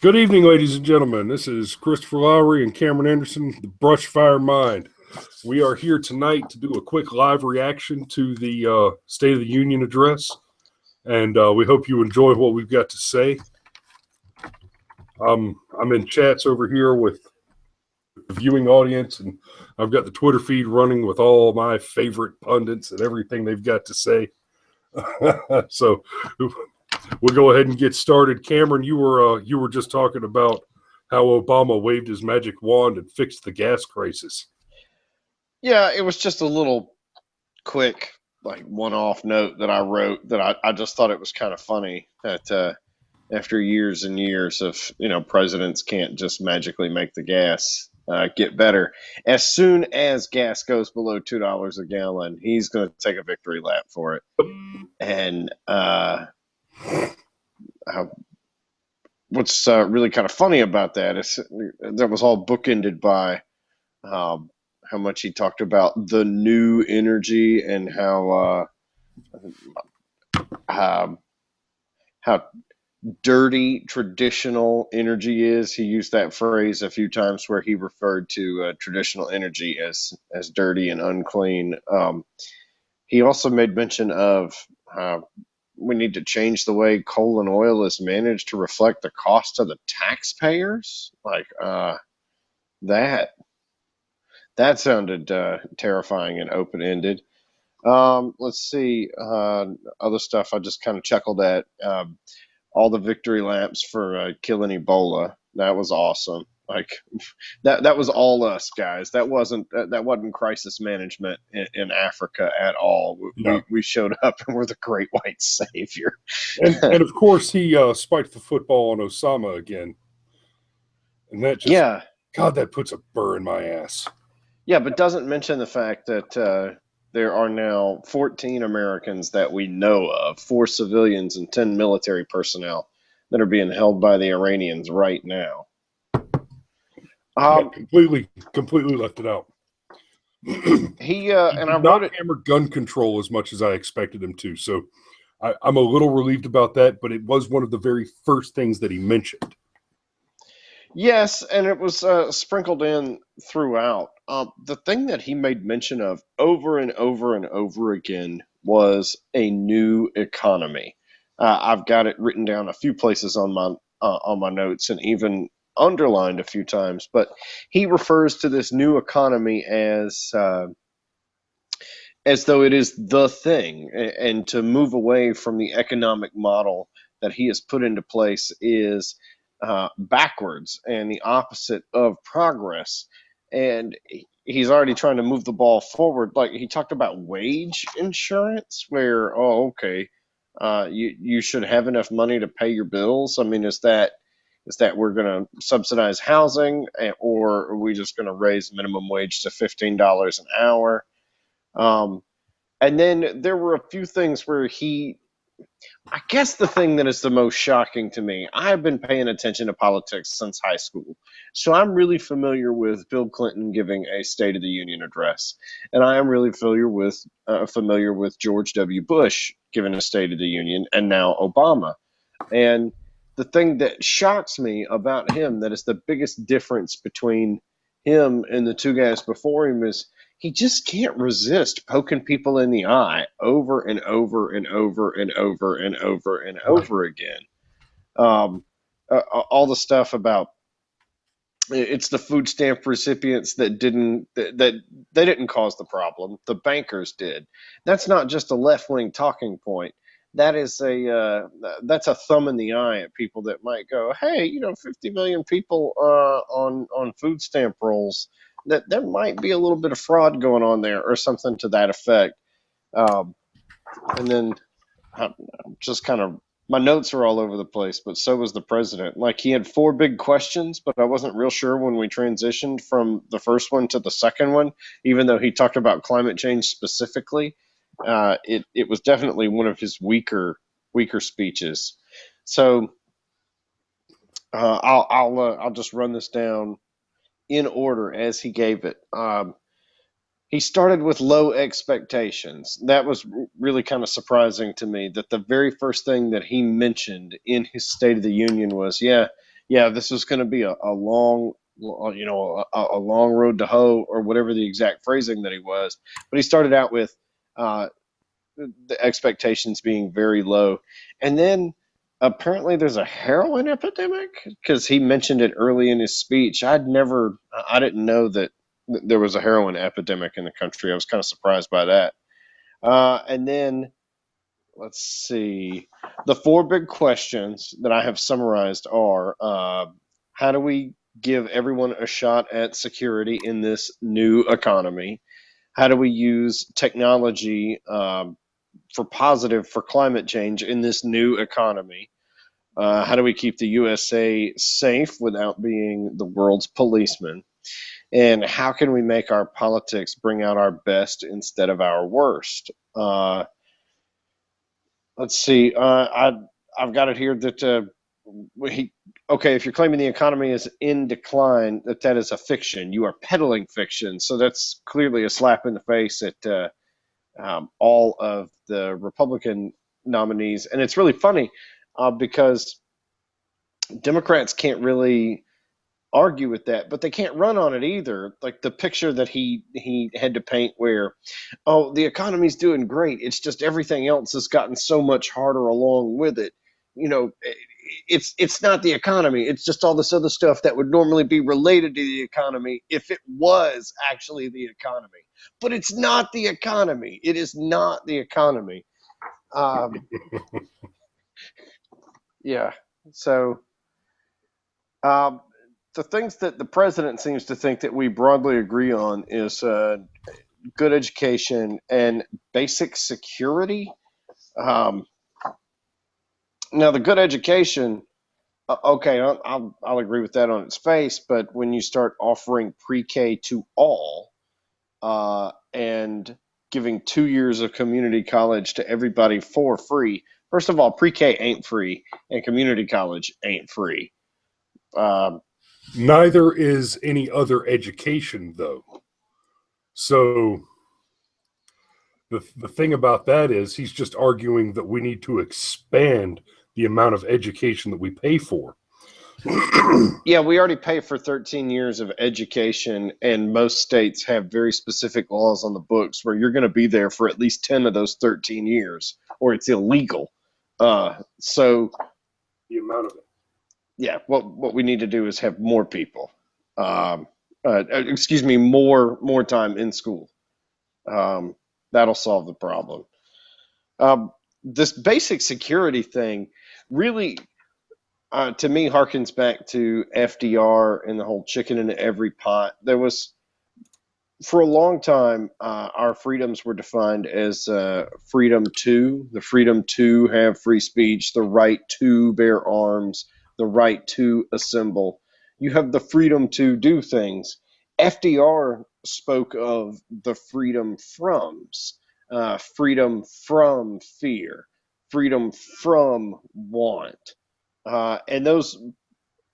Good evening, ladies and gentlemen. This is Christopher Lowry and Cameron Anderson, the Brushfire Mind. We are here tonight to do a quick live reaction to the State of the Union address, and we hope you enjoy what we've got to say. I'm in chats over here with the viewing audience, and I've got the Twitter feed running with all my favorite pundits and everything they've got to say. So we'll go ahead and get started. Cameron, you were just talking about how Obama waved his magic wand and fixed the gas crisis. Yeah, it was just a little quick, like one-off note that I wrote that I just thought it was kind of funny that after years and years of, presidents can't just magically make the gas get better. As soon as gas goes below $2 a gallon, he's going to take a victory lap for it. And what's really kind of funny about that is that was all bookended by how much he talked about the new energy and how dirty traditional energy is. He used that phrase a few times where he referred to traditional energy as dirty and unclean. He also made mention of we need to change the way coal and oil is managed to reflect the cost of the taxpayers. Like that sounded terrifying and open-ended. Let's see. Other stuff I just kind of chuckled at. All the victory laps for killing Ebola. That was awesome. Like that was all us guys. That wasn't crisis management in Africa at all. No. We showed up and we're the great white savior. And of course he spiked the football on Osama again. And that just God, that puts a burr in my ass. Yeah, but doesn't mention the fact that there are now 14 Americans that we know of, 4 civilians and 10 military personnel that are being held by the Iranians right now. Completely left it out. He and I wrote it. Hammer gun control as much as I expected him to, so I'm a little relieved about that. But it was one of the very first things that he mentioned. Yes, and it was sprinkled in throughout. The thing that he made mention of over and over and over again was a new economy. I've got it written down a few places on my notes and even underlined a few times. But he refers to this new economy as though it is the thing, and to move away from the economic model that he has put into place is backwards and the opposite of progress. And he's already trying to move the ball forward. Like he talked about wage insurance, where you should have enough money to pay your bills. I mean, is that we're going to subsidize housing, or are we just going to raise minimum wage to $15 an hour? And then there were a few things where I guess the thing that is the most shocking to me, I've been paying attention to politics since high school. So I'm really familiar with Bill Clinton giving a State of the Union address. And I am really familiar with George W. Bush giving a State of the Union, and now Obama. And the thing that shocks me about him, that is the biggest difference between him and the two guys before him, is he just can't resist poking people in the eye over and over and over and over and over and over again. All the stuff about it's the food stamp recipients that they didn't cause the problem. The bankers did. That's not just a left-wing talking point. That is that's a thumb in the eye at people that might go, hey, 50 million people on food stamp rolls. That there might be a little bit of fraud going on there or something to that effect. And then just kind of, my notes are all over the place, but so was the president. Like he had 4 big questions, but I wasn't real sure when we transitioned from the first one to the second one, even though he talked about climate change specifically. It was definitely one of his weaker speeches. So I'll just run this down in order as he gave it. He started with low expectations. That was really kind of surprising to me, that the very first thing that he mentioned in his State of the Union was, yeah, this was going to be a long, you know, a long road to hoe, or whatever the exact phrasing that he was. But he started out with the expectations being very low, and then apparently there's a heroin epidemic, because he mentioned it early in his speech. I didn't know that there was a heroin epidemic in the country. I was kind of surprised by that. And then let's see. The four big questions that I have summarized are, how do we give everyone a shot at security in this new economy? How do we use technology for positive for climate change in this new economy? How do we keep the USA safe without being the world's policeman? And how can we make our politics bring out our best instead of our worst? Let's see. I've got it here that okay, if you're claiming the economy is in decline, that is a fiction. You are peddling fiction. So that's clearly a slap in the face at all of the Republican nominees. And it's really funny because Democrats can't really argue with that, but they can't run on it either. Like the picture that he had to paint where, oh, the economy's doing great. It's just everything else has gotten so much harder along with it. You know, it's not the economy. It's just all this other stuff that would normally be related to the economy if it was actually the economy. But it's not the economy. It is not the economy. Yeah. So the things that the president seems to think that we broadly agree on is good education and basic security. Now, the good education, okay, I'll agree with that on its face, but when you start offering pre-K to all and giving 2 years of community college to everybody for free, first of all, pre-K ain't free, and community college ain't free. Neither is any other education, though. So the thing about that is he's just arguing that we need to expand the amount of education that we pay for. Yeah, we already pay for 13 years of education, and most states have very specific laws on the books where you're going to be there for at least 10 of those 13 years, or it's illegal. So The amount of it. yeah, what we need to do is have more people. Excuse me, more time in school. That'll solve the problem. This basic security thing really, to me, harkens back to FDR and the whole chicken in every pot. There was, for a long time, our freedoms were defined as freedom to, the freedom to have free speech, the right to bear arms, the right to assemble. You have the freedom to do things. FDR spoke of the freedom froms, freedom from fear, freedom from want. And those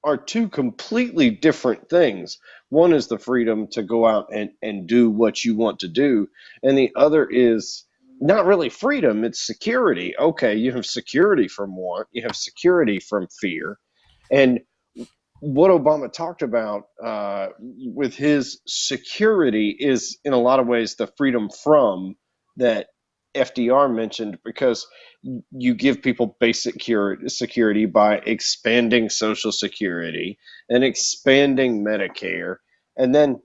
are two completely different things. One is the freedom to go out and do what you want to do, and the other is not really freedom, it's security. Okay, you have security from want, you have security from fear. And what Obama talked about with his security is, in a lot of ways, the freedom from that FDR mentioned, because you give people basic security by expanding Social Security and expanding Medicare, and then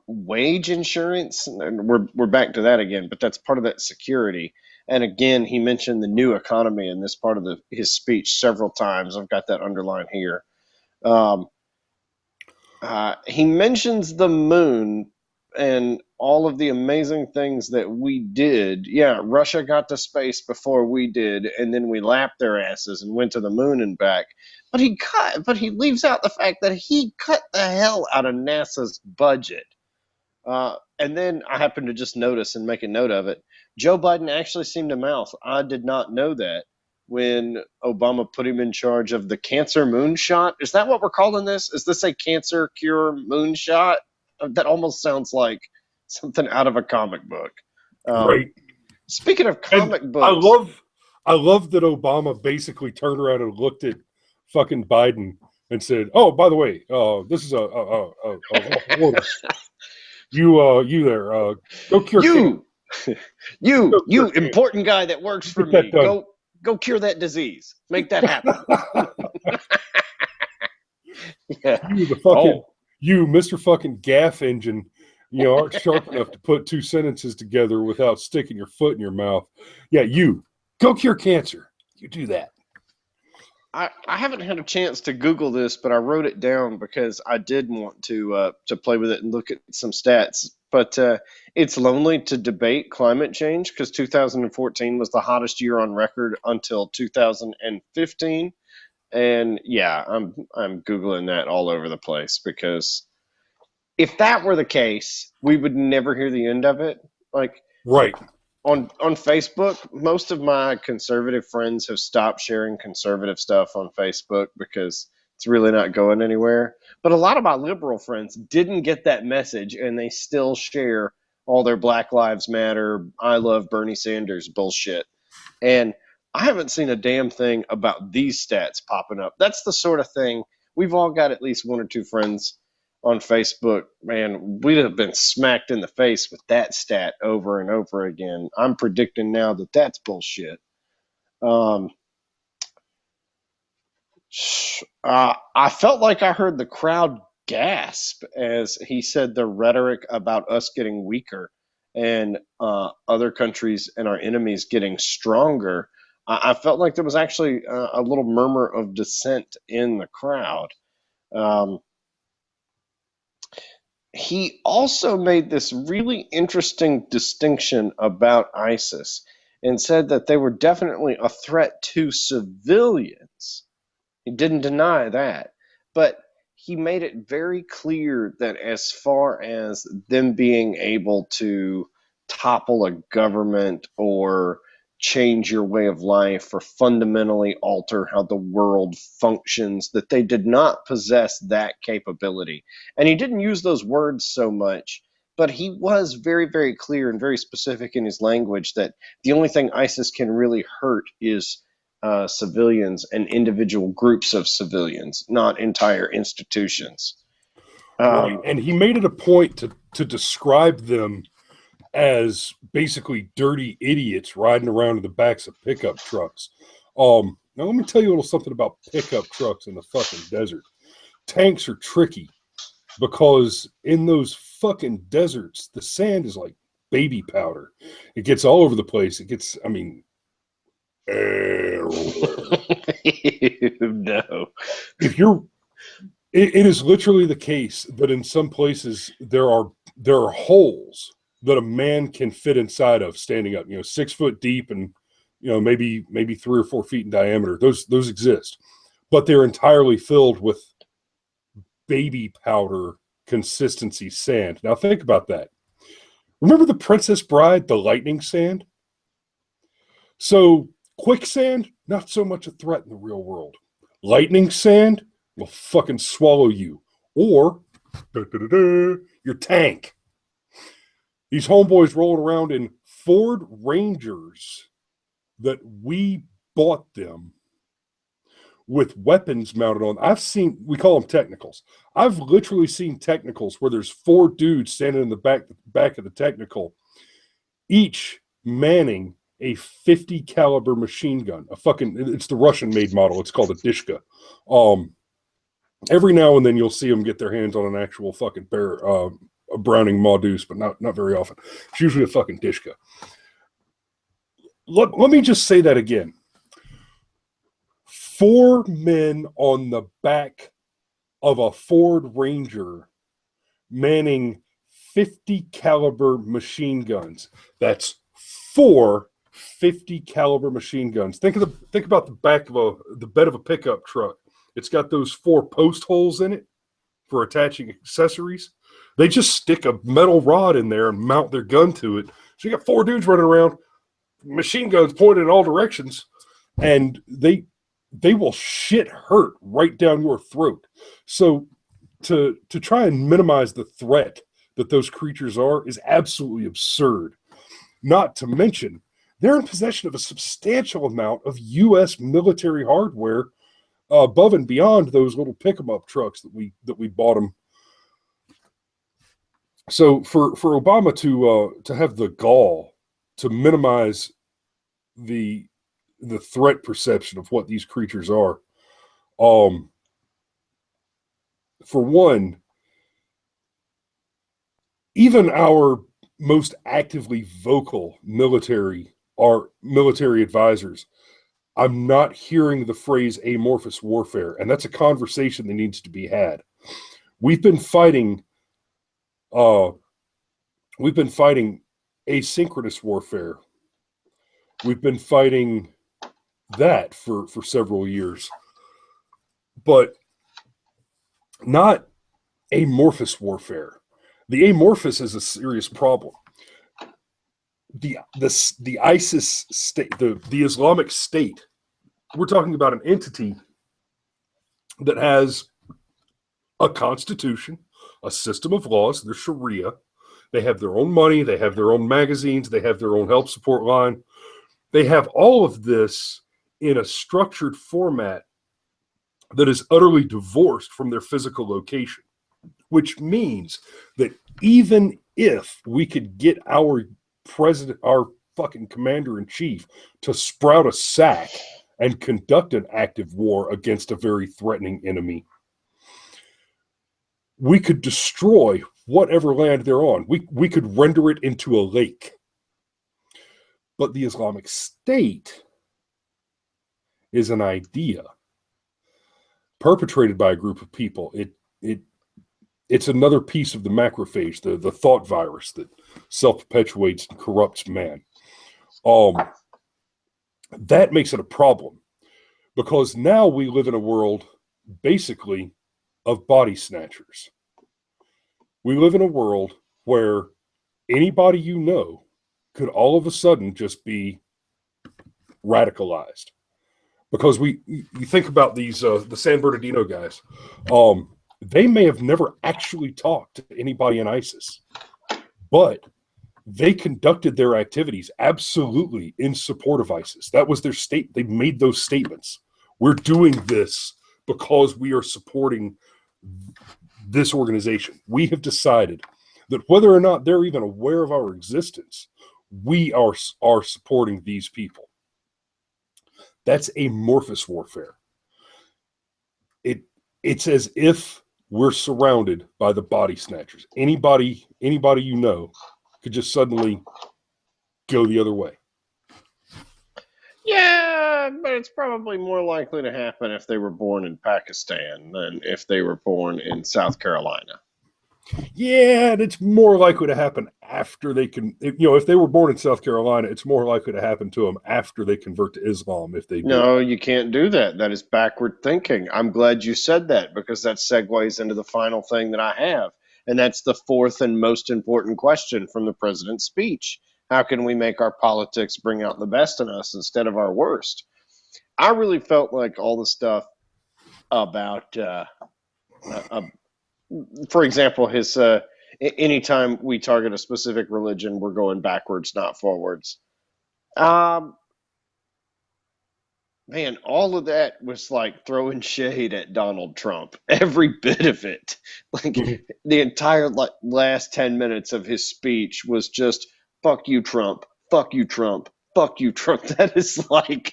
wage insurance. And we're back to that again, but that's part of that security. And again, he mentioned the new economy in this part of his speech several times. I've got that underlined here. He mentions the moon and all of the amazing things that we did. Yeah, Russia got to space before we did, and then we lapped their asses and went to the moon and back. But he leaves out the fact that he cut the hell out of NASA's budget. And then I happened to just notice and make a note of it. Joe Biden actually seemed to mouth, "I did not know that," when Obama put him in charge of the cancer moonshot. Is that what we're calling this? Is this a cancer cure moonshot? That almost sounds like something out of a comic book. Right. Speaking of comic And books, I love that Obama basically turned around and looked at fucking Biden and said, "Oh, by the way, this is a order. You there? Go cure You, Go you cure important guy that works for Get that me. done. Go cure that disease. Make that happen." Yeah. You, the fucking Oh, you, Mr. Fucking Gaff Engine, aren't sharp enough to put two sentences together without sticking your foot in your mouth. Yeah, you go cure cancer. You do that. I haven't had a chance to Google this, but I wrote it down because I did want to play with it and look at some stats. But it's lonely to debate climate change because 2014 was the hottest year on record until 2015. And yeah, I'm Googling that all over the place because if that were the case, we would never hear the end of it. Like Right. on Facebook, most of my conservative friends have stopped sharing conservative stuff on Facebook because it's really not going anywhere. But a lot of my liberal friends didn't get that message, and they still share all their Black Lives Matter, I love Bernie Sanders bullshit. And I haven't seen a damn thing about these stats popping up. That's the sort of thing we've all got at least one or two friends on Facebook. Man, we'd have been smacked in the face with that stat over and over again. I'm predicting now that that's bullshit. I felt like I heard the crowd gasp as he said the rhetoric about us getting weaker and other countries and our enemies getting stronger. I felt like there was actually a little murmur of dissent in the crowd. He also made this really interesting distinction about ISIS and said that they were definitely a threat to civilians. He didn't deny that, but he made it very clear that as far as them being able to topple a government or change your way of life or fundamentally alter how the world functions, that they did not possess that capability. And he didn't use those words so much, but he was very, very clear and very specific in his language that the only thing ISIS can really hurt is civilians and individual groups of civilians, not entire institutions. Right. And he made it a point to describe them as basically dirty idiots riding around in the backs of pickup trucks. Now let me tell you a little something about pickup trucks in the fucking desert. Tanks are tricky because in those fucking deserts, the sand is like baby powder. It gets all over the place. It gets, No. If you're, it is literally the case that in some places there are holes that a man can fit inside of standing up, 6 foot deep and, maybe 3 or 4 feet in diameter. Those exist, but they're entirely filled with baby powder consistency sand. Now think about that. Remember the Princess Bride, the lightning sand? So quicksand, not so much a threat in the real world. Lightning sand will fucking swallow you. Or your tank. These homeboys rolling around in Ford Rangers that we bought them with weapons mounted on. We call them technicals. I've literally seen technicals where there's 4 dudes standing in the back of the technical, each manning a 50 caliber machine gun. It's the Russian made model. It's called a Dishka. Every now and then you'll see them get their hands on an actual fucking a Browning Maudus, but not very often. It's usually a fucking Dishka. Let me just say that again. 4 men on the back of a Ford Ranger manning 50 caliber machine guns. That's 4 50 caliber machine guns. Think about the bed of a pickup truck. It's got those 4 post holes in it for attaching accessories. They just stick a metal rod in there and mount their gun to it. So you got 4 dudes running around, machine guns pointed in all directions, and they will shit hurt right down your throat. So to try and minimize the threat that those creatures are is absolutely absurd. Not to mention, they're in possession of a substantial amount of U.S. military hardware above and beyond those little pick-em-up trucks that we bought them. So for Obama to have the gall to minimize the threat perception of what these creatures are, for one, even our most actively vocal military advisors, I'm not hearing the phrase amorphous warfare, and that's a conversation that needs to be had. We've been fighting asynchronous warfare. We've been fighting that for several years, but not amorphous warfare. The amorphous is a serious problem. The ISIS state, the Islamic State, we're talking about an entity that has a constitution, a system of laws, their Sharia. They have their own money, they have their own magazines, they have their own help support line. They have all of this in a structured format that is utterly divorced from their physical location, which means that even if we could get our president, our fucking commander-in-chief, to sprout a sack and conduct an active war against a very threatening enemy, we could destroy whatever land they're on. We could render it into a lake. But the Islamic State is an idea perpetrated by a group of people. It's another piece of the macrophage, the thought virus that self-perpetuates and corrupts man. That makes it a problem, because now we live in a world basically of body snatchers. We live in a world where anybody you know could all of a sudden just be radicalized. Because you think about these, the San Bernardino guys, they may have never actually talked to anybody in ISIS, but they conducted their activities absolutely in support of ISIS. That was their state. They made those statements. We're doing this because we are supporting this organization. We have decided that whether or not they're even aware of our existence, we are supporting these people. That's amorphous warfare. It's as if we're surrounded by the body snatchers. Anybody you know could just suddenly go the other way. Yeah, but it's probably more likely to happen if they were born in Pakistan than if they were born in South Carolina. Yeah, and it's more likely to happen after they can. If they were born in South Carolina, it's more likely to happen to them after they convert to Islam. If they do. No, you can't do that. That is backward thinking. I'm glad you said that, because that segues into the final thing that I have, and that's the fourth and most important question from the president's speech. How can we make our politics bring out the best in us instead of our worst? I really felt like all the stuff about, for example, his anytime we target a specific religion, we're going backwards, not forwards. Man, all of that was like throwing shade at Donald Trump. Every bit of it. Like the entire last 10 minutes of his speech was just, fuck you, Trump. Fuck you, Trump. Fuck you, Trump. That is like,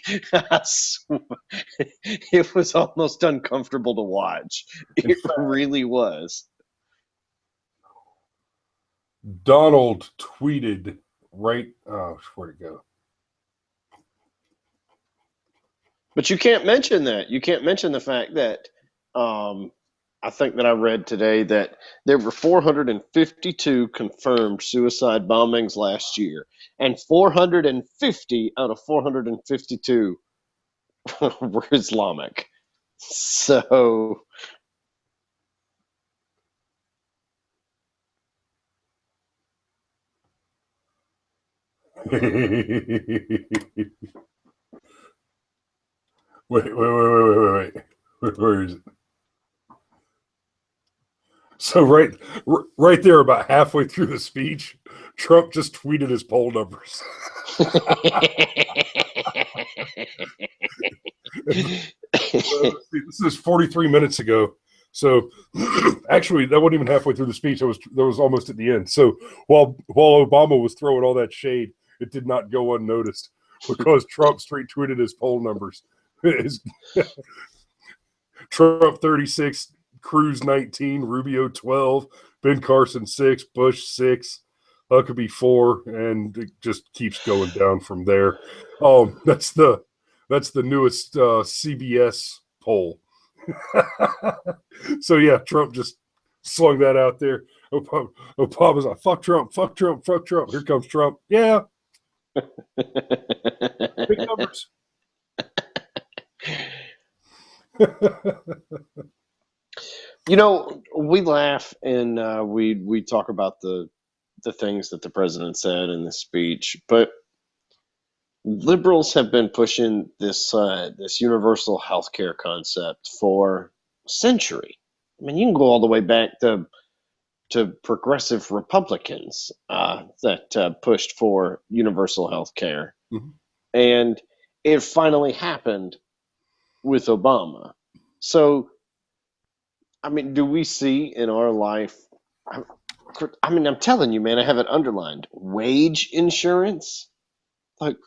it was almost uncomfortable to watch. It really was. Donald tweeted where'd it go? But you can't mention that. You can't mention the fact that I think that I read today that there were 452 confirmed suicide bombings last year, and 450 out of 452 were Islamic. So Wait. Where is it? So right there, about halfway through the speech, Trump just tweeted his poll numbers. This is 43 minutes ago. So actually, that wasn't even halfway through the speech. That was almost at the end. So while Obama was throwing all that shade, it did not go unnoticed because Trump straight tweeted his poll numbers. Trump 36, Cruz 19, Rubio 12, Ben Carson 6, Bush 6, Huckabee 4, and it just keeps going down from there. That's the newest CBS poll. So yeah, Trump just slung that out there. Obama's like, fuck Trump, fuck Trump, fuck Trump. Here comes Trump. Yeah. Big numbers. You know, we laugh and we talk about the things that the president said in the speech, but liberals have been pushing this this universal health care concept for a century. I mean, you can go all the way back to progressive Republicans that pushed for universal health care, and it finally happened with Obama. So, I mean, do we see in our life? I mean, I'm telling you, man, I have it underlined. Wage insurance? Like,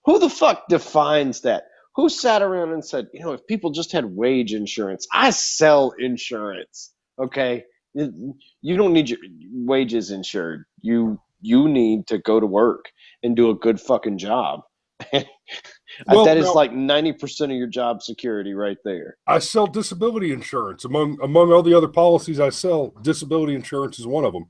who the fuck defines that? Who sat around and said, you know, if people just had wage insurance, I sell insurance, okay? You don't need your wages insured. You need to go to work and do a good fucking job. Well, that is like 90% of your job security right there. I sell disability insurance. Among all the other policies I sell, disability insurance is one of them.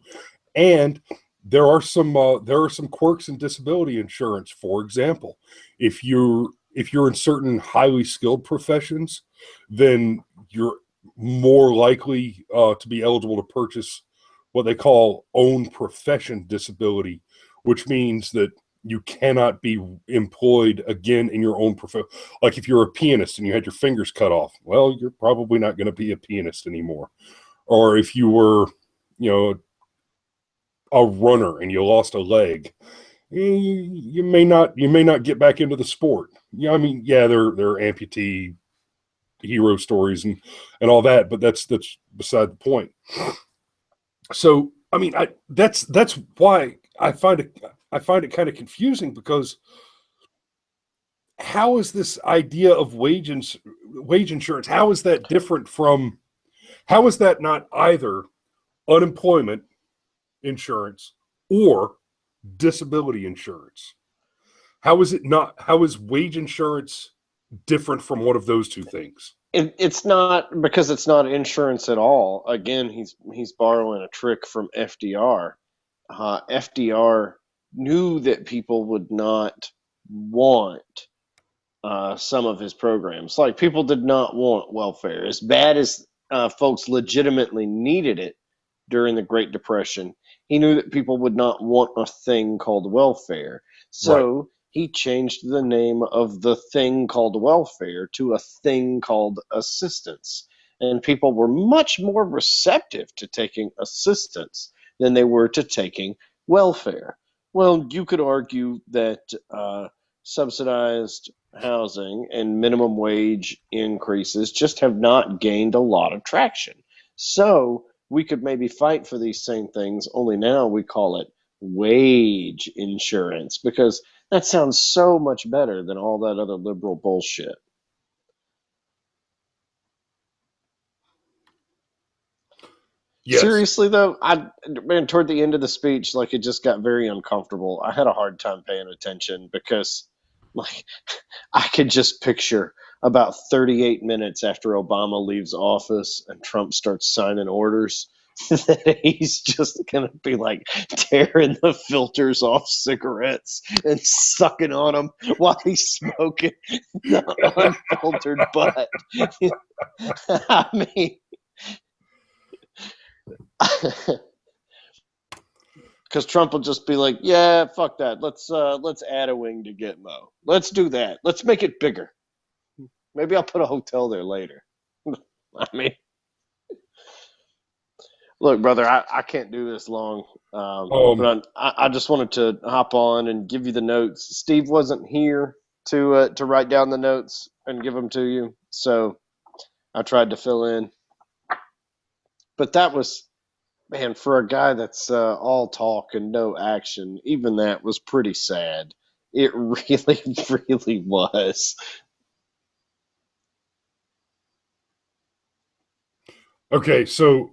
And there are some quirks in disability insurance. For example, if you're in certain highly skilled professions, then you're more likely to be eligible to purchase what they call own profession disability, which means that you cannot be employed again in your own profession. Like if you're a pianist and you had your fingers cut off, well, you're probably not going to be a pianist anymore. Or if you were, you know, a runner and you lost a leg, you may not get back into the sport. Yeah, I mean, yeah, there are amputee hero stories and all that, but that's beside the point. So, I mean, that's why I find it kind of confusing, because how is this idea of wage insurance? How is that different from? How is that not either unemployment insurance or disability insurance? How is it not? How is wage insurance different from one of those two things? It's not, because it's not insurance at all. Again, he's borrowing a trick from FDR. FDR knew that people would not want some of his programs. Like, people did not want welfare as bad as folks legitimately needed it during the Great Depression. He knew that people would not want a thing called welfare. So Right. he changed the name of the thing called welfare to a thing called assistance. And people were much more receptive to taking assistance than they were to taking welfare. Well, you could argue that subsidized housing and minimum wage increases just have not gained a lot of traction. So we could maybe fight for these same things, only now we call it wage insurance, because that sounds so much better than all that other liberal bullshit. Yes. Seriously though, man, toward the end of the speech, like, it just got very uncomfortable. I had a hard time paying attention because, like, I could just picture about 38 minutes after Obama leaves office and Trump starts signing orders, that he's just gonna be like tearing the filters off cigarettes and sucking on them while he's smoking the unfiltered butt. I mean, because Trump will just be like, "Yeah, fuck that. Let's add a wing to Gitmo. Let's do that. Let's make it bigger. Maybe I'll put a hotel there later." I mean, look, brother, I can't do this long, but I just wanted to hop on and give you the notes. Steve wasn't here to write down the notes and give them to you. So I tried to fill in, but that was, man, for a guy that's all talk and no action, even that was pretty sad. It really, really was. Okay, so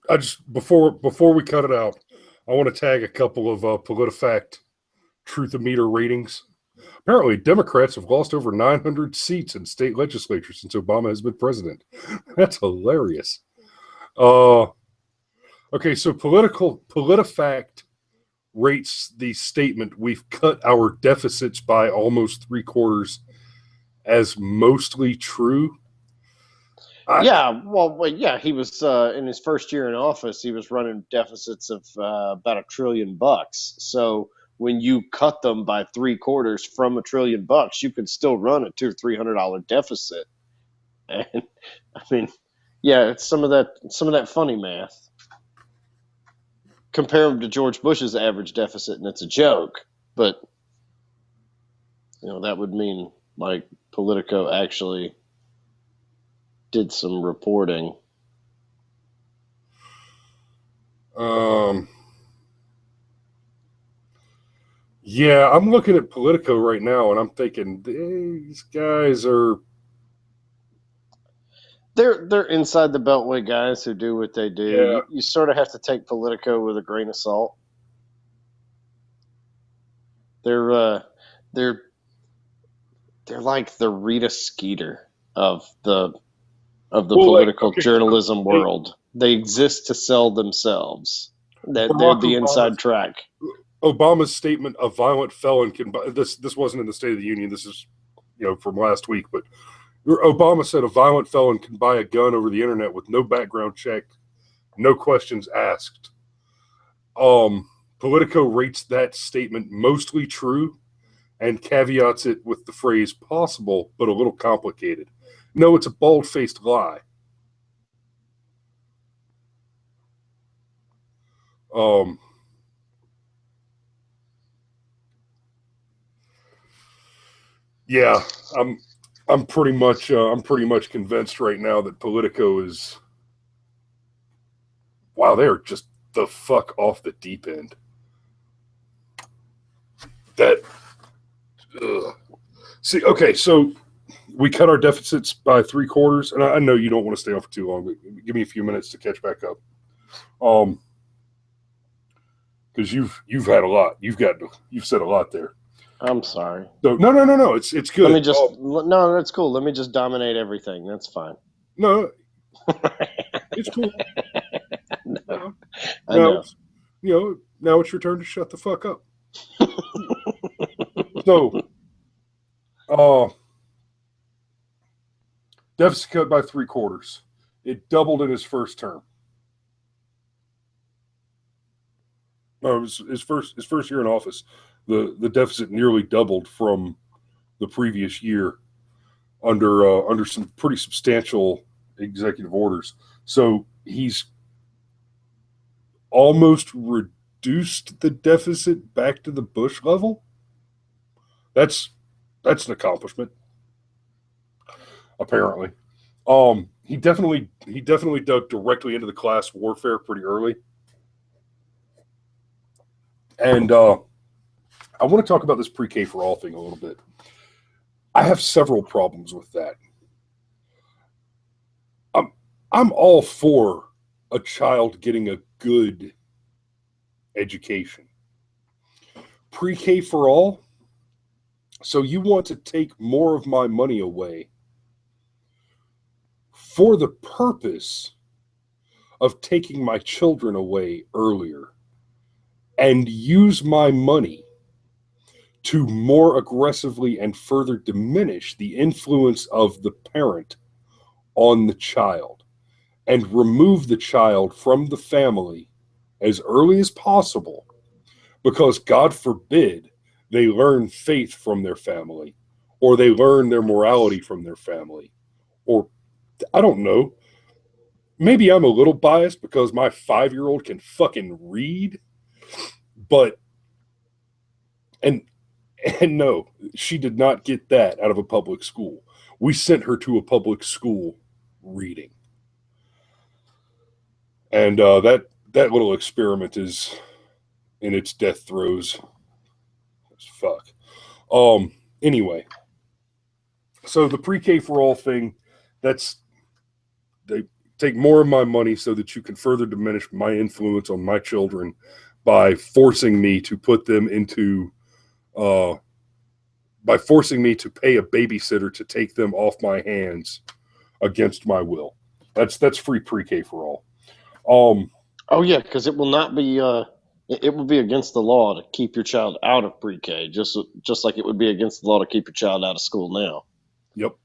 I just before we cut it out, I want to tag a couple of PolitiFact Truth-O-Meter ratings. Apparently, Democrats have lost over 900 seats in state legislatures since Obama has been president. That's hilarious. Okay, so PolitiFact rates the statement, "We've cut our deficits by almost 3/4" as mostly true. Yeah, well, yeah, he was in his first year in office, he was running deficits of about $1 trillion. So when you cut them by 3/4 from $1 trillion, you can still run a $200 or $300 deficit. And I mean, yeah, it's some of that funny math. Compare them to George Bush's average deficit, and it's a joke. But that would mean like Politico actually did some reporting. Yeah, I'm looking at Politico right now, and I'm thinking these guys are. They're inside the Beltway guys who do what they do. Yeah. You sort of have to take Politico with a grain of salt. They're like the Rita Skeeter of the political journalism world. They exist to sell themselves. They're the inside track. Obama's statement, "A violent felon can buy," this wasn't in the State of the Union. This is from last week, but Obama said a violent felon can buy a gun over the internet with no background check, no questions asked. Politico rates that statement mostly true and caveats it with the phrase "possible, but a little complicated." No, it's a bald-faced lie. Yeah, I'm pretty much convinced right now that Politico is, wow, they are just the fuck off the deep end. See, okay, so we cut our deficits by 3/4, and I know you don't want to stay on for too long, but give me a few minutes to catch back up. Because you've had a lot. You've said a lot there. I'm sorry. So, no. It's good. Let me just no, that's cool. Let me just dominate everything. That's fine. No, it's cool. No, I know. Now it's your turn to shut the fuck up. So, deficit cut by 3/4. It doubled in his first term. No, it was his first year in office. The deficit nearly doubled from the previous year under some pretty substantial executive orders. So he's almost reduced the deficit back to the Bush level. That's an accomplishment, apparently. He definitely dug directly into the class warfare pretty early. And I want to talk about this PreK for all thing a little bit. I have several problems with that. I'm all for a child getting a good education. PreK for all? So you want to take more of my money away for the purpose of taking my children away earlier and use my money to more aggressively and further diminish the influence of the parent on the child and remove the child from the family as early as possible, because God forbid they learn faith from their family, or they learn their morality from their family, or I don't know. Maybe I'm a little biased because my 5-year-old can fucking read, but and And no, she did not get that out of a public school. We sent her to a public school reading. And that little experiment is in its death throes. Fuck. Anyway, so the pre-K for all thing, they take more of my money so that you can further diminish my influence on my children by forcing me to put them into, by forcing me to pay a babysitter to take them off my hands against my will. That's free pre-K for all. Oh yeah, because it will not be. It will be against the law to keep your child out of pre-K, just like it would be against the law to keep your child out of school now. Yep.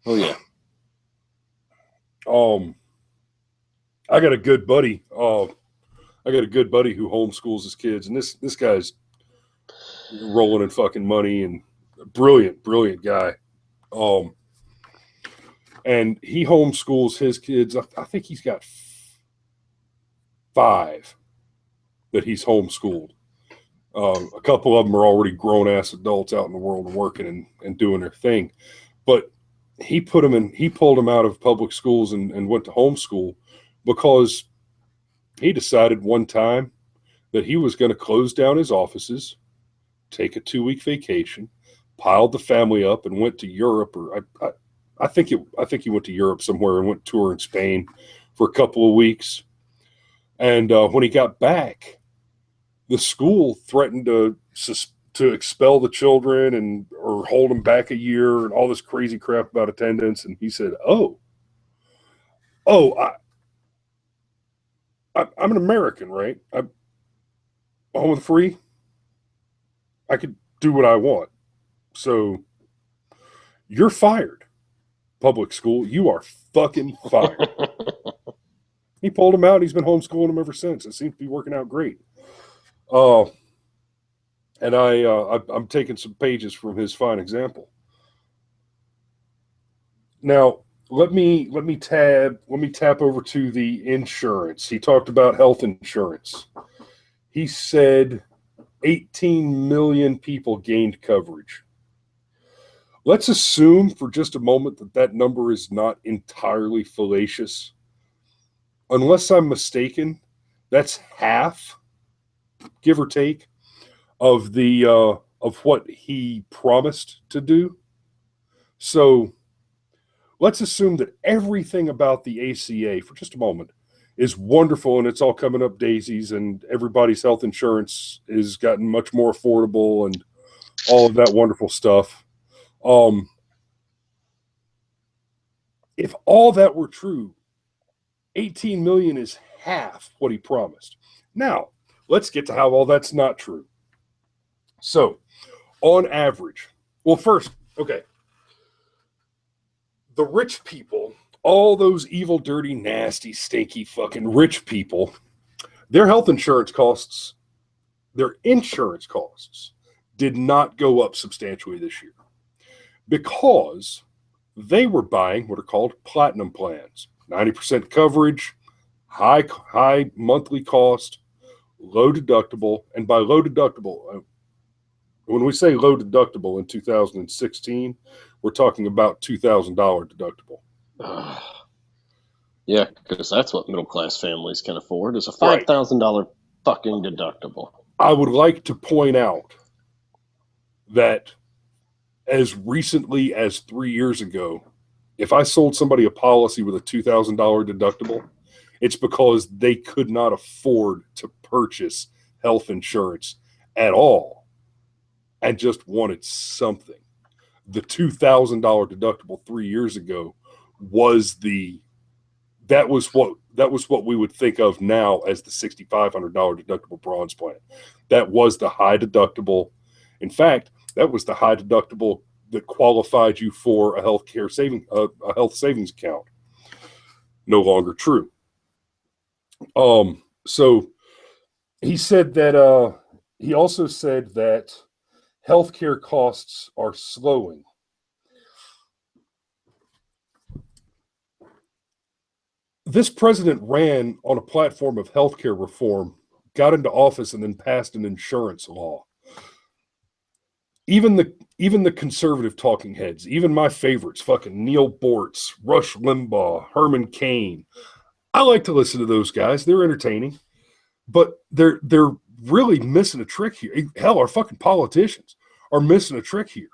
Oh yeah. I got a good buddy. I got a good buddy who homeschools his kids, and this guy's rolling in fucking money and brilliant guy. And he homeschools his kids. I think he's got 5 that he's homeschooled. A couple of them are already grown ass adults out in the world working and doing their thing. But he pulled them out of public schools and went to homeschool because he decided one time that he was going to close down his offices, take a 2-week vacation, piled the family up, and went to Europe. Or I think he went to Europe somewhere and went touring Spain for a couple of weeks. And when he got back, the school threatened to expel the children or hold them back a year and all this crazy crap about attendance. And he said, I'm an American, right? I'm home free. I could do what I want. So you're fired, public school. You are fucking fired. He pulled him out. He's been homeschooling him ever since. It seems to be working out great. And I'm taking some pages from his fine example. Now, let me tap over to the insurance. He talked about health insurance. He said 18 million people gained coverage. Let's assume for just a moment that number is not entirely fallacious. Unless I'm mistaken, that's half, give or take, of the of what he promised to do. So let's assume that everything about the ACA, for just a moment, is wonderful and it's all coming up daisies and everybody's health insurance is gotten much more affordable and all of that wonderful stuff. If all that were true, 18 million is half what he promised. Now, let's get to how all that's not true. So, on average, well, first, okay, the rich people, all those evil, dirty, nasty, stinky fucking rich people, their health insurance costs, their insurance costs did not go up substantially this year because they were buying what are called platinum plans. 90% coverage, high monthly cost, low deductible. And by low deductible, when we say low deductible in 2016, we're talking about $2,000 deductible. Yeah, because that's what middle class families can afford is a $5,000 fucking deductible. I would like to point out that as recently as 3 years ago, if I sold somebody a policy with a $2,000 deductible, it's because they could not afford to purchase health insurance at all and just wanted something. The $2,000 deductible 3 years ago was that was what we would think of now as the $6,500 deductible bronze plan. That was the high deductible. In fact, that was the high deductible that qualified you for a health savings account. No longer true. So he said that he also said that healthcare costs are slowing. This president ran on a platform of healthcare reform, got into office, and then passed an insurance law. even the conservative talking heads, even my favorites, fucking Neil Bortz, Rush Limbaugh, Herman Cain. I like to listen to those guys. They're entertaining, but they're really missing a trick here. Hell, our fucking politicians are missing a trick here.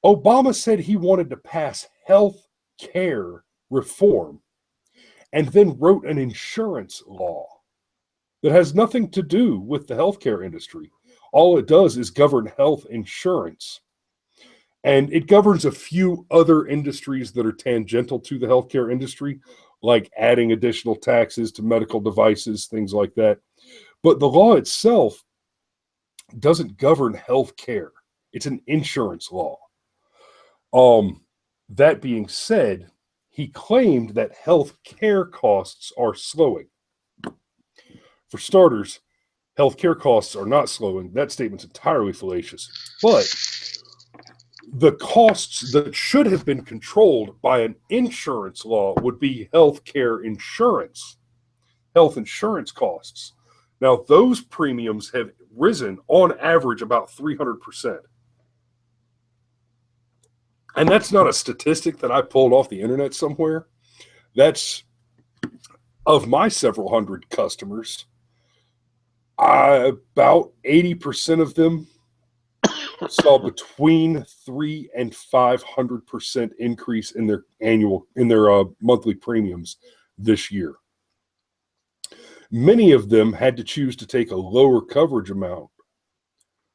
Obama said he wanted to pass health care reform and then wrote an insurance law that has nothing to do with the healthcare industry. All it does is govern health insurance. And it governs a few other industries that are tangential to the healthcare industry, like adding additional taxes to medical devices, things like that. But the law itself doesn't govern healthcare. It's an insurance law. That being said, he claimed that health care costs are slowing. For starters, health care costs are not slowing. That statement's entirely fallacious. But the costs that should have been controlled by an insurance law would be health care insurance, health insurance costs. Now, those premiums have risen on average about 300%. And that's not a statistic that I pulled off the internet somewhere. That's of my several hundred customers, about 80% of them saw between 300 and 500% increase in their monthly premiums this year. Many of them had to choose to take a lower coverage amount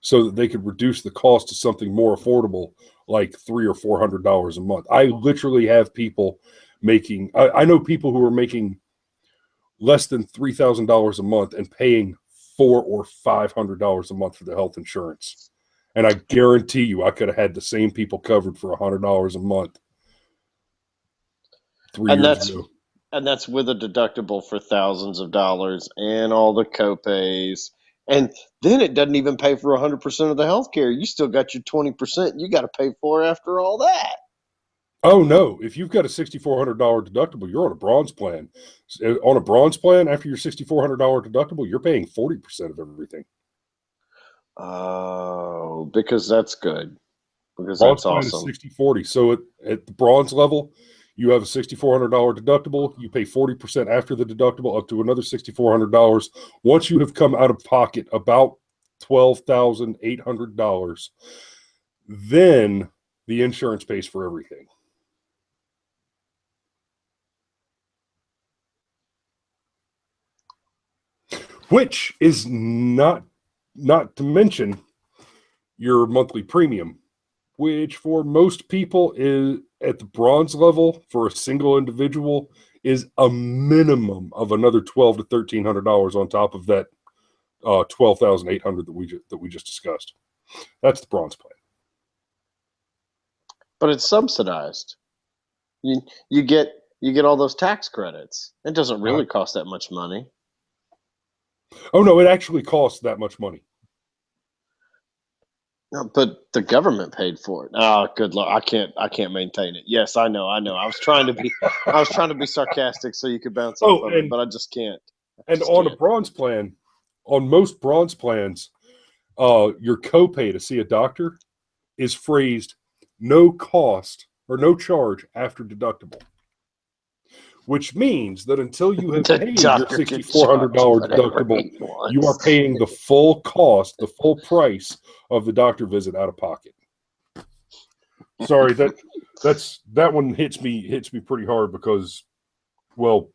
so that they could reduce the cost to something more affordable, like $300 or $400 a month. I literally have people making, I know people who are making less than $3,000 a month and paying $400 or $500 a month for the health insurance. And I guarantee you, I could have had the same people covered for $100 a month 3 years ago. And that's with a deductible for thousands of dollars and all the copays. And then it doesn't even pay for 100% of the health care. You still got your 20% you got to pay for after all that. Oh, no. If you've got a $6,400 deductible, you're on a bronze plan. On a bronze plan, after your $6,400 deductible, you're paying 40% of everything. Oh, because that's good. Because Bronze that's plan awesome. is 60/40. So at the bronze level, you have a $6,400 deductible. You pay 40% after the deductible, up to another $6,400. Once you have come out of pocket about $12,800, then the insurance pays for everything. Which is not to mention your monthly premium, which for most people is at the bronze level for a single individual is a minimum of another $1,200 to $1,300 on top of that $12,800 that we just discussed. That's the bronze plan. But it's subsidized. You get all those tax credits. It doesn't really cost that much money. Oh no, it actually costs that much money. No, but the government paid for it. Oh, good luck. I can't maintain it. Yes, I know. I was trying to be sarcastic so you could bounce off of it, but I just can't. A bronze plan, on most bronze plans, your copay to see a doctor is phrased no cost or no charge after deductible. Which means that until you have paid your $6,400 deductible, you are paying the full cost, the full price of the doctor visit out of pocket. Sorry, that one hits me pretty hard because, well,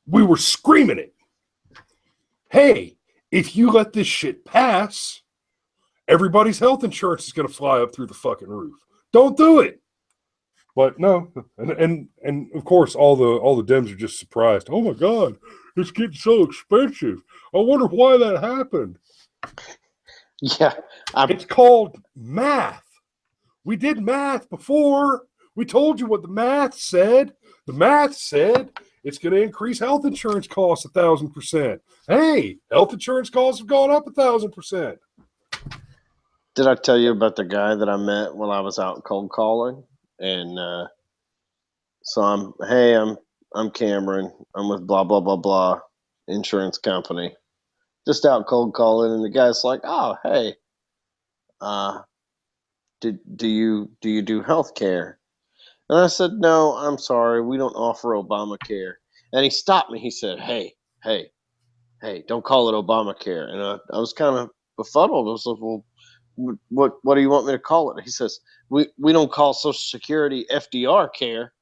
we were screaming it. Hey, if you let this shit pass, everybody's health insurance is going to fly up through the fucking roof. Don't do it. But no, and of course all the Dems are just surprised. Oh my God, it's getting so expensive. I wonder why that happened. Yeah, it's called math. We did math before. We told you what the math said. The math said it's going to increase health insurance costs 1,000%. Hey, health insurance costs have gone up 1,000%. Did I tell you about the guy that I met while I was out cold calling? And so I'm Cameron. I'm with blah, blah, blah, blah insurance company. just out cold calling, and the guy's like, "Oh, hey, do you do healthcare?" And I said, "No, I'm sorry, we don't offer Obamacare." And he stopped me. He said, hey, hey, don't call it Obamacare." And I was kind of befuddled. I was like, "Well, what do you want me to call it?" He says, "We don't call Social Security FDR care."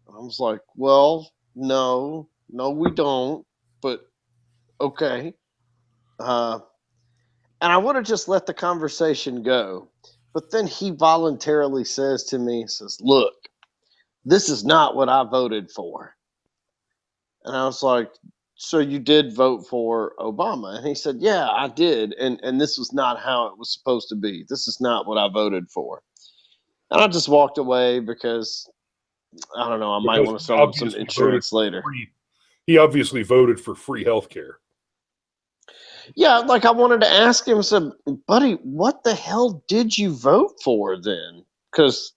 I was like, "Well, no, we don't, but okay." Uh, and I would have just let the conversation go. But then he voluntarily says to me, he says, "Look, this is not what I voted for." And I was like, "So you did vote for Obama?" And he said, "Yeah, I did. And this was not how it was supposed to be. This is not what I voted for." And I just walked away because I don't know, I might Because want to sell him some insurance later. he obviously voted for free health care. Yeah, like I wanted to ask him, I said, "Buddy, what the hell did you vote for then?" Because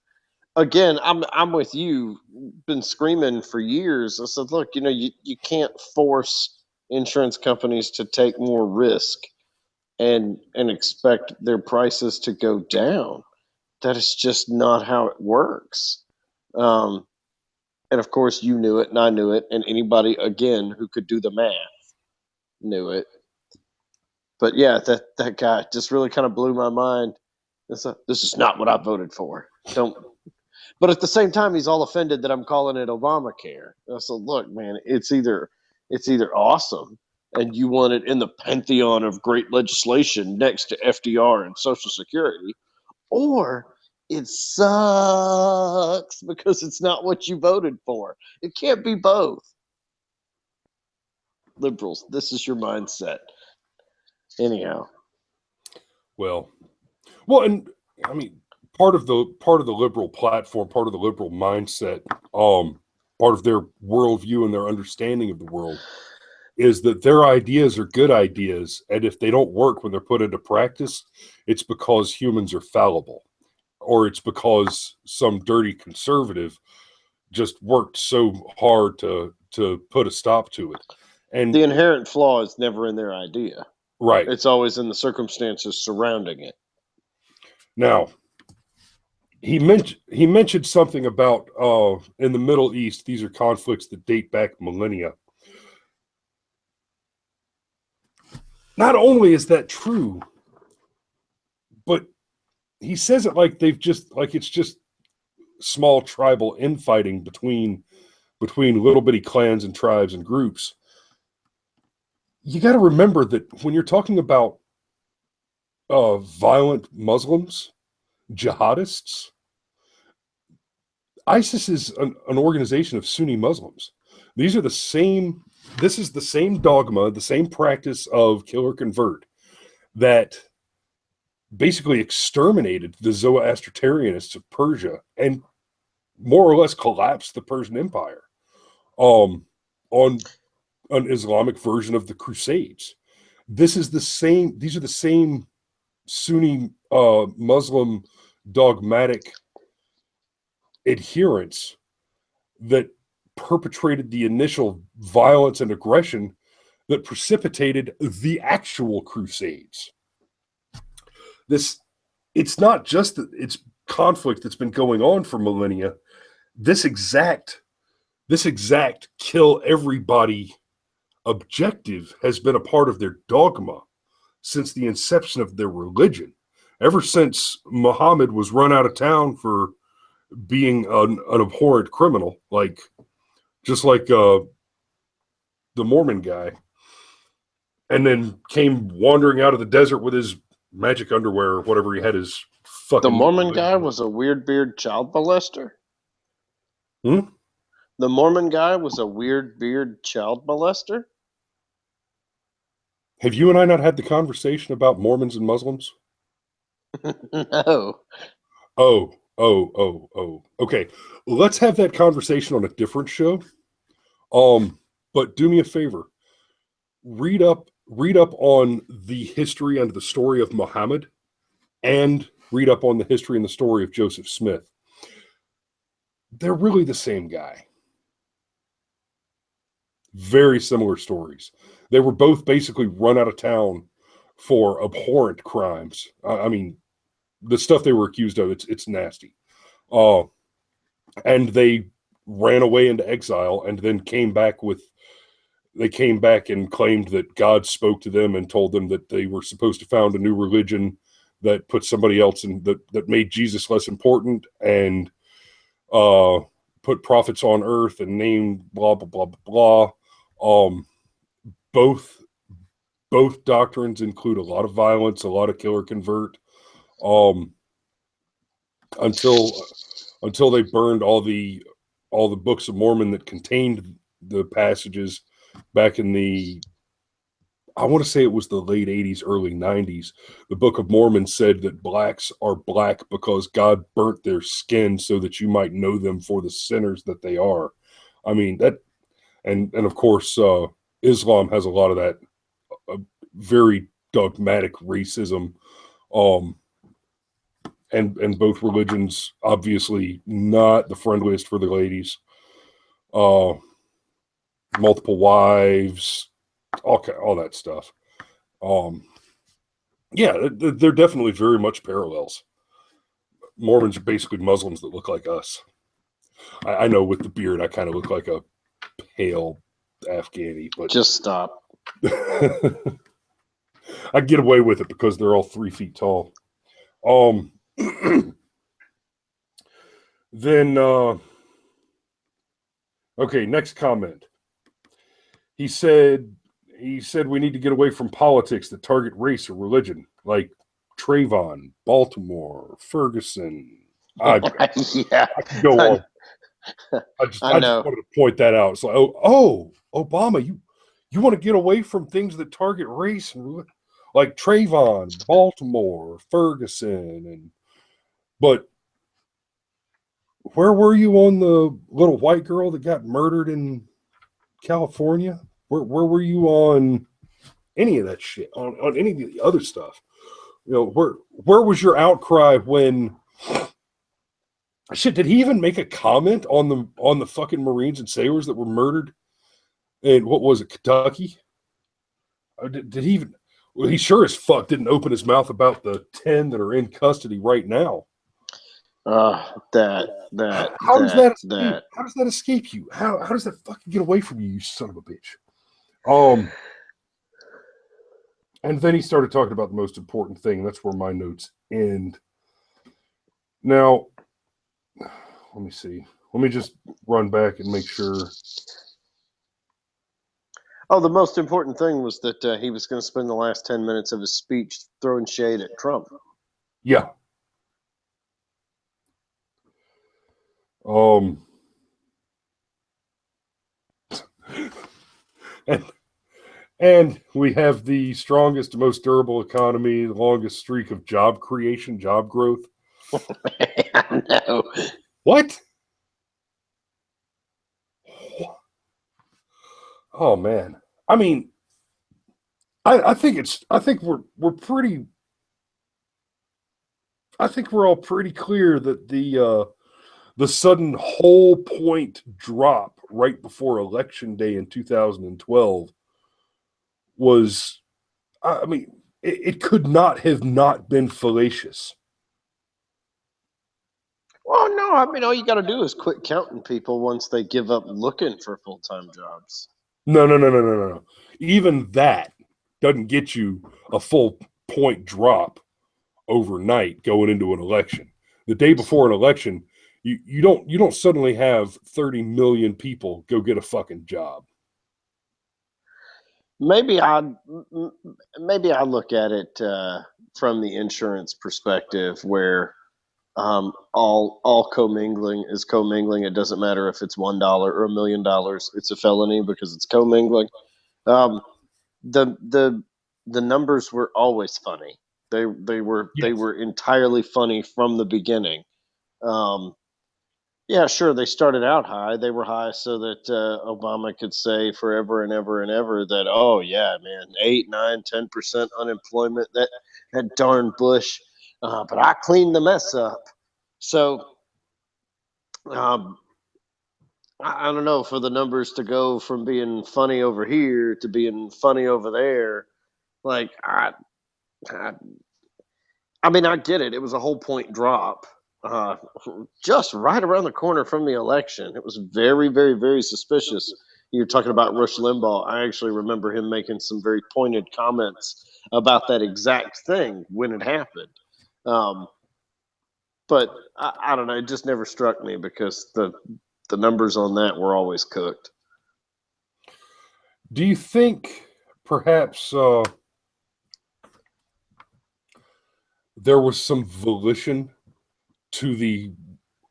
again, I'm with you. Been screaming for years. I said, "Look, you can't force insurance companies to take more risk and expect their prices to go down. That is just not how it works." Um, and of course, you knew it, and I knew it, and anybody again who could do the math knew it. But yeah, that guy just really kind of blew my mind. This is not what I voted for. Don't. But at the same time, he's all offended that I'm calling it Obamacare. And I said, "Look, man, it's either awesome and you want it in the pantheon of great legislation next to FDR and Social Security, or it sucks because it's not what you voted for. It can't be both." Liberals, this is your mindset. Anyhow. Well, and I mean, part of the liberal platform, part of the liberal mindset, part of their worldview and their understanding of the world is that their ideas are good ideas, and if they don't work when they're put into practice, it's because humans are fallible, or it's because some dirty conservative just worked so hard to put a stop to it. And The inherent flaw is never in their idea. right. It's always in the circumstances surrounding it. Now, he mentioned something about in the Middle East, these are conflicts that date back millennia. Not only is that true, but he says it like it's just small tribal infighting between little bitty clans and tribes and groups. You got to remember that when you're talking about violent Muslims, jihadists, ISIS is an organization of Sunni Muslims. This is the same dogma, the same practice of kill or convert that basically exterminated the Zoroastrianists of Persia and more or less collapsed the Persian Empire on an Islamic version of the Crusades. These are the same Sunni Muslim dogmatic adherents that perpetrated the initial violence and aggression that precipitated the actual Crusades. It's not just that it's conflict that's been going on for millennia. This exact kill everybody objective has been a part of their dogma since the inception of their religion. Ever since Muhammad was run out of town for being an abhorrent criminal, just like the Mormon guy, and then came wandering out of the desert with his magic underwear or whatever he had his fucking. The Mormon guy was a weird beard child molester? Hmm? The Mormon guy was a weird beard child molester? Have you and I not had the conversation about Mormons and Muslims? No. Oh. Okay. Let's have that conversation on a different show. But do me a favor. Read up on the history and the story of Muhammad, and read up on the history and the story of Joseph Smith. They're really the same guy. Very similar stories. They were both basically run out of town for abhorrent crimes. I mean, the stuff they were accused of, it's nasty. And they ran away into exile and then came back and claimed that God spoke to them and told them that they were supposed to found a new religion that put somebody else in, that made Jesus less important, and put prophets on earth and named blah blah blah blah blah. Both doctrines include a lot of violence, a lot of kill or convert. Until they burned all the books of Mormon that contained the passages back in the, I want to say it was the late 80s, early 90s. The Book of Mormon said that blacks are black because God burnt their skin so that you might know them for the sinners that they are. I mean, that, and of course, Islam has a lot of that very dogmatic racism. And both religions, obviously not the friendliest for the ladies. Multiple wives, all that stuff. Yeah, they're definitely very much parallels. Mormons are basically Muslims that look like us. I know with the beard, I kind of look like a pale Afghani, but just stop. I get away with it because they're all 3 feet tall. Then, okay, next comment. He said we need to get away from politics that target race or religion, like Trayvon, Baltimore, Ferguson. Yeah, I could go on. I just wanted to point that out. It's like, oh, Obama, you want to get away from things that target race and like Trayvon, Baltimore, Ferguson, but where were you on the little white girl that got murdered in California? Where were you on any of that shit? On any of the other stuff? You know, where was your outcry when shit? Did he even make a comment on the fucking Marines and sailors that were murdered in, what was it, Kentucky? Did he even? Well, he sure as fuck didn't open his mouth about the 10 that are in custody right now. How does that escape you? How does that fucking get away from you, you son of a bitch? And then he started talking about the most important thing. That's where my notes end. Now, let me see. Let me just run back and make sure. Oh, the most important thing was that he was going to spend the last 10 minutes of his speech throwing shade at Trump. Yeah. And we have the strongest, most durable economy, the longest streak of job creation, job growth. No. What? Oh man. I mean, I think we're pretty. I think we're all pretty clear that the sudden whole point drop right before Election Day in 2012 was, I mean, it could not have not been fallacious. Well, no, I mean, all you got to do is quit counting people once they give up looking for full-time jobs. No. Even that doesn't get you a full point drop overnight going into an election. The day before an election, you don't suddenly have 30 million people go get a fucking job. Maybe I look at it from the insurance perspective, where all commingling is commingling. It doesn't matter if it's $1 or $1 million. It's a felony because it's commingling. The numbers were always funny. They were entirely funny from the beginning. Yeah, sure. They started out high. They were high so that Obama could say forever and ever and ever that, oh yeah, man, 8, 9, 10% unemployment. That darn Bush. But I cleaned the mess up. So, I don't know, for the numbers to go from being funny over here to being funny over there. Like, I mean, I get it. It was a whole point drop, uh, just right around the corner from the election. It was very, very, very suspicious. You're talking about Rush Limbaugh. I actually remember him making some very pointed comments about that exact thing when it happened. Um, but I don't know. It just never struck me because the numbers on that were always cooked. Do you think perhaps there was some volition to the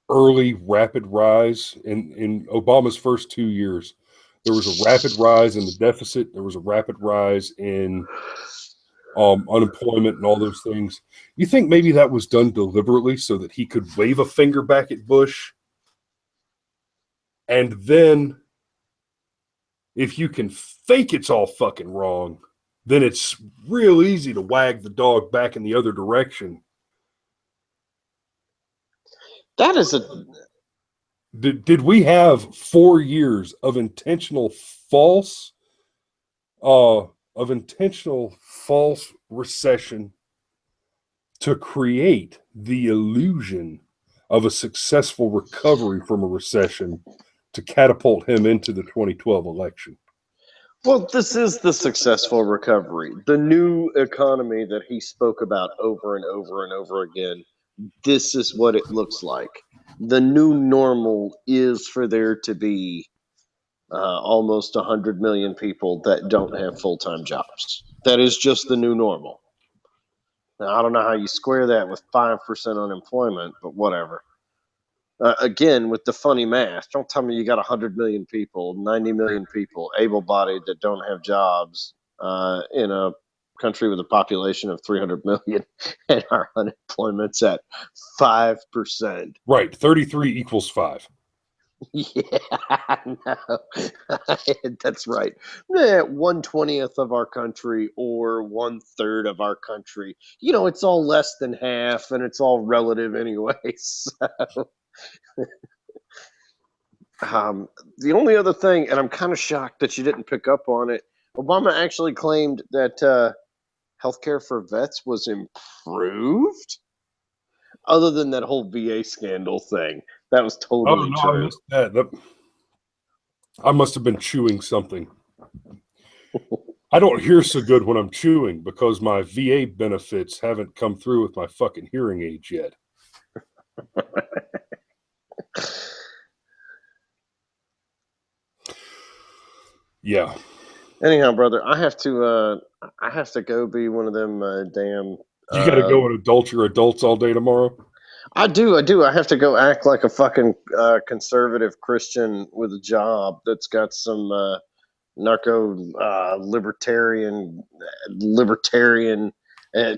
early rapid rise in Obama's first 2 years? There was a rapid rise in the deficit. There was a rapid rise in unemployment and all those things. You think maybe that was done deliberately so that he could wave a finger back at Bush? And then if you can fake it's all fucking wrong, then it's real easy to wag the dog back in the other direction. That is a. Did we have 4 years of intentional false recession to create the illusion of a successful recovery from a recession to catapult him into the 2012 election? Well, this is the successful recovery, the new economy that he spoke about over and over and over again. This is what it looks like. The new normal is for there to be almost 100 million people that don't have full-time jobs. That is just the new normal. Now, I don't know how you square that with 5% unemployment, but whatever. Again, with the funny math, don't tell me you got 100 million people, 90 million people, able-bodied that don't have jobs in a country with a population of 300 million, and our unemployment's at 5%. Right. 33 equals 5. Yeah, no, that's right. 1/20th of our country or 1/3 of our country. You know, it's all less than half, and it's all relative anyway. So, the only other thing, and I'm kind of shocked that you didn't pick up on it, Obama actually claimed that healthcare for vets was improved. Other than that whole VA scandal thing, that was totally no, true. I missed that. I must have been chewing something. I don't hear so good when I'm chewing because my VA benefits haven't come through with my fucking hearing aids yet. Yeah. Anyhow, brother, I have to go be one of them damn. You got to go and adult your adults all day tomorrow? I do. I have to go act like a fucking conservative Christian with a job that's got some narco libertarian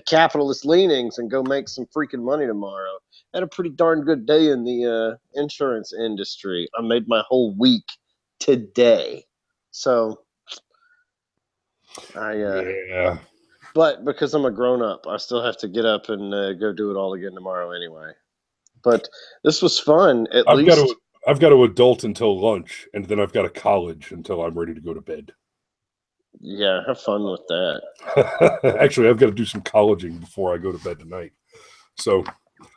capitalist leanings and go make some freaking money tomorrow. Had a pretty darn good day in the insurance industry. I made my whole week today. So yeah. But because I'm a grown up, I still have to get up and go do it all again tomorrow anyway. But this was fun. I've got to adult until lunch, and then I've got to college until I'm ready to go to bed. Yeah, have fun with that. Actually, I've got to do some colleging before I go to bed tonight. So,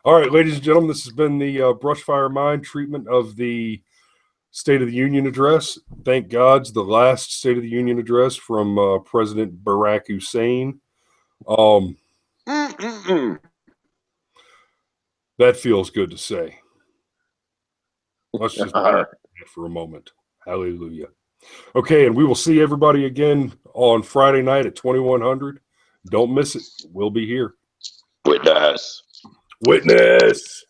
all right, ladies and gentlemen, this has been the Brushfire Mind treatment of the State of the Union address. Thank God's the last State of the Union address from President Barack Hussein. That feels good to say. Let's just for a moment. Hallelujah. Okay, and we will see everybody again on Friday night at 2100. Don't miss it. We'll be here. Witness. Witness.